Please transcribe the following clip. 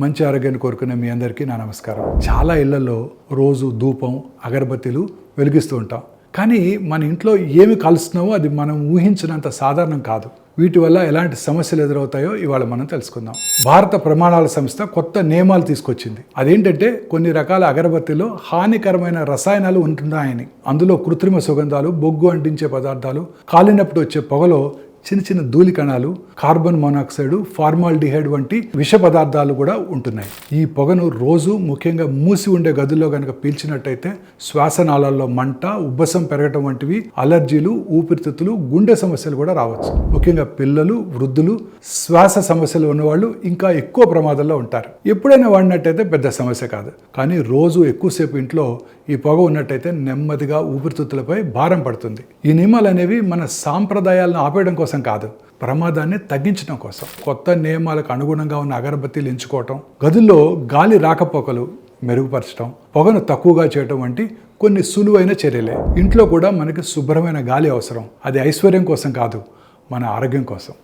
మంచి ఆరోగ్యాన్ని కోరుకునే మీ అందరికీ నా నమస్కారం. చాలా ఇళ్లలో రోజు ధూపం, అగరబత్తీలు వెలిగిస్తూ ఉంటాం. కానీ మన ఇంట్లో ఏమి కలుస్తున్నావో అది మనం ఊహించినంత సాధారణం కాదు. వీటి వల్ల ఎలాంటి సమస్యలు ఎదురవుతాయో ఇవాళ మనం తెలుసుకుందాం. భారత ప్రమాణాల సంస్థ కొత్త నియమాలు తీసుకొచ్చింది. అదేంటంటే కొన్ని రకాల అగరబత్తిలో హానికరమైన రసాయనాలు ఉంటున్నాయని. అందులో కృత్రిమ సుగంధాలు, బొగ్గు అంటించే పదార్థాలు, కాలినప్పుడు వచ్చే పొగలో చిన్న చిన్న ధూళి కణాలు, కార్బన్ మోనాక్సైడ్, ఫార్మాల్డిహైడ్ వంటి విష పదార్థాలు కూడా ఉంటున్నాయి. ఈ పొగను రోజు ముఖ్యంగా మూసి ఉండే గదుల్లో కనుక పీల్చినట్టయితే శ్వాసనాళాల్లో మంట, ఉబ్బసం పెరగటం వంటివి, అలర్జీలు, ఊపిరితిత్తులు, గుండె సమస్యలు కూడా రావచ్చు. ముఖ్యంగా పిల్లలు, వృద్ధులు, శ్వాస సమస్యలు ఉన్నవాళ్ళు ఇంకా ఎక్కువ ప్రమాదంలో ఉంటారు. ఎప్పుడైనా వాడినట్టయితే పెద్ద సమస్య కాదు. కానీ రోజు ఎక్కువసేపు ఇంట్లో ఈ పొగ ఉన్నట్టయితే నెమ్మదిగా ఊపిరితిత్తులపై భారం పడుతుంది. ఈ నియమాలు అనేవి మన సాంప్రదాయాలను ఆపేయడం కోసం కాదు, ప్రమాదాన్ని తగ్గించడం కోసం. కొత్త నియమాలకు అనుగుణంగా ఉన్న అగరబత్తీలు ఎంచుకోవటం, గదుల్లో గాలి రాకపోకలు మెరుగుపరచడం, పొగను తక్కువగా చేయటం వంటి కొన్ని సులువైన చర్యలే. ఇంట్లో కూడా మనకి శుభ్రమైన గాలి అవసరం. అది ఐశ్వర్యం కోసం కాదు, మన ఆరోగ్యం కోసం.